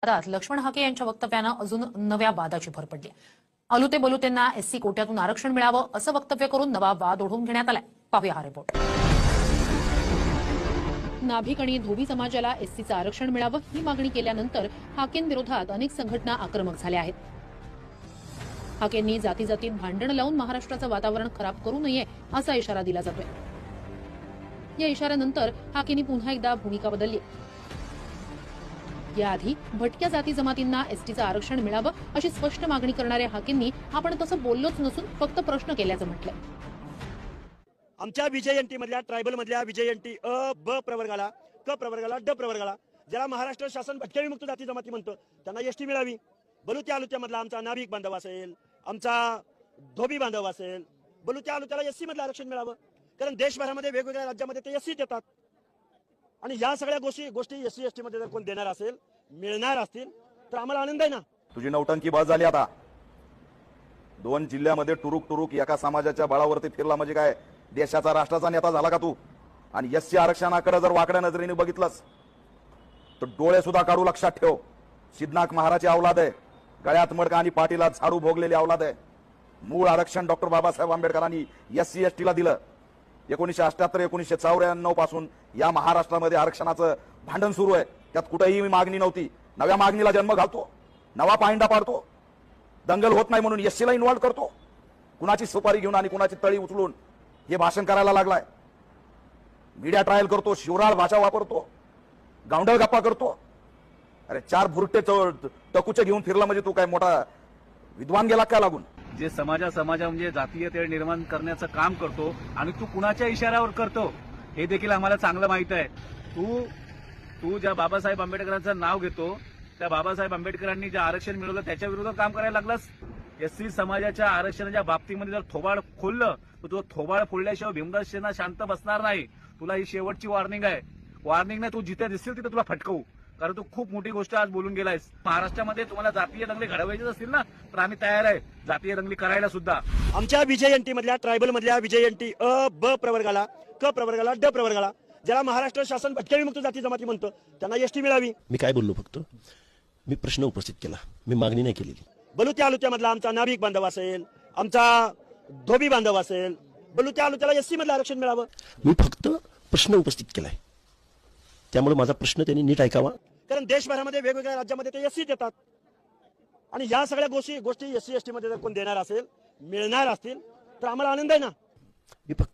वादात लक्ष्मण हाके यांच्या वक्तव्यानं अजून नव्या वादाची भर पडली. अलुते बलुतेंना एससी कोट्यातून आरक्षण मिळावं असं वक्तव्य करून नवा वाद ओढवून घेण्यात आलाय. पाहूया हा रिपोर्ट. नाभिक आणि धोबी समाजाला एससीचं आरक्षण मिळावं ही मागणी केल्यानंतर हाकेंविरोधात अनेक संघटना आक्रमक झाल्या आहेत. हाकेंनी जाती जातीत भांडण लावून महाराष्ट्राचं वातावरण खराब करू नये असा इशारा दिला जातोय. या इशाऱ्यानंतर हाकेंनी पुन्हा एकदा भूमिका बदलली. याआधी भटक्या जाती जमातींना एसटीचं आरक्षण मिळावं अशी स्पष्ट मागणी करणाऱ्या हाकेंनी आपण तसं बोललोच नसून फक्त प्रश्न केल्याचं म्हटलंय. आमच्या विजयंती मधल्या ट्रायबल मधल्या विजयंती अ ब प्रवर्गाला, क प्रवर्गाला, ड प्रवर्गाला ज्याला महाराष्ट्र शासन भटक्या विमुक्त जाती जमाती म्हणतं त्यांना एसटी मिळावी. बलुत्या आलुत्या मधला आमचा नाभिक बांधव असेल, आमचा धोबी बांधव असेल, बलुत्या आलुत्याला एससी मधलं आरक्षण मिळावं. कारण देशभरामध्ये वेगवेगळ्या राज्यामध्ये ते एससी देतात आणि या सगळ्या गोष्टी एससी एसटी मध्ये जर कोण देणार असेल, मिळणार असतील तर आम्हाला आनंद आहे ना. तुझी नौटंकी बस झाली आता. 2 जिल्ह्यामध्ये टुरुक एका समाजाच्या बळावरती फिरला म्हणजे काय देशाचा राष्ट्राचा नेता झाला का तू? आणि एससी आरक्षणाकडे जर वाकड्या नजरेने बघितलंस तर डोळे सुद्धा काढू. लक्षात ठेव, सिद्धनाथ महाराजची अवलाद आहे, गळ्यात मडका आणि पाठीला झाडू भोगलेली अवलाद आहे. मूळ आरक्षण डॉक्टर बाबासाहेब आंबेडकरांनी एससी एसटीला दिलं. 1978-1994 पासून या महाराष्ट्रामध्ये आरक्षणाचं भांडण सुरू आहे. त्यात कुठेही मागणी नव्हती. नव्या मागणीला जन्म घालतो, नवा पायंडा पाडतो, दंगल होत नाही म्हणून एससीला इन्व्हॉल्व करतो. कुणाची सुपारी घेऊन आणि कुणाची तळी उचलून हे भाषण करायला लागलाय. मीडिया ट्रायल करतो, शिवराळ भाषा वापरतो, गावंढळ गप्पा करतो. अरे 4 भुरटे टकुचे घेऊन फिरला म्हणजे तू काय मोठा विद्वान गेला काय लागून? जे समाजा म्हणजे जातीय तेढ निर्माण करण्याचं काम करतो आणि तू कुणाच्या इशाऱ्यावर करतो हे देखील आम्हाला चांगलं माहित आहे. तू ज्या बाबासाहेब आंबेडकरांचं नाव घेतो त्या बाबासाहेब आंबेडकरांनी जे आरक्षण मिळवलं त्याच्या विरोधात काम करायला लागलास. एससी समाजाच्या आरक्षणाच्या बाबतीमध्ये जर थोबाड खोललं तर तू थोबाड फोडल्याशिवाय भीमदास सेना शांत बसणार नाही. तुला ही शेवटची वॉर्निंग आहे. वॉर्निंग नाही, तू जिथे दिसतील तिथे तुला फटकवू. कारण तू खूप मोठी गोष्ट आज बोलून गेलायस. महाराष्ट्रामध्ये तुम्हाला जातीय दंगली घडवायचे असतील ना तर आम्ही तयार आहे जातीय दंगली करायला सुद्धा. आमच्या विजयंती मधल्या ट्रायबल मधल्या विजयंती अ ब प्रवर्गाला, क प्रवर्गाला, ड प्रवर्गाला ज्याला महाराष्ट्र शासन भटक्या विमुक्त जाती जमाती म्हणतं त्यांना एसटी मिळावी. मी काय बोललो? फक्त मी प्रश्न उपस्थित केला, मी मागणी नाही केलेली. बलुत्या आलुत्या मधला आमचा नाभिक बांधव असेल, आमचा धोबी बांधव असेल, बलुत्या आलुत्याला एससी मधलं आरक्षण मिळावं. मी फक्त प्रश्न उपस्थित केलाय, त्यामुळे माझा प्रश्न त्यांनी नीट ऐकावा. कारण देशभरामध्ये वेगवेगळ्या राज्यामध्ये ते एससी देतात आणि या सगळ्या गोष्टी एससी एसटी मध्ये जर कोण देणार असेल, मिळणार असतील तर आम्हाला आनंद आहे ना. मी फक्त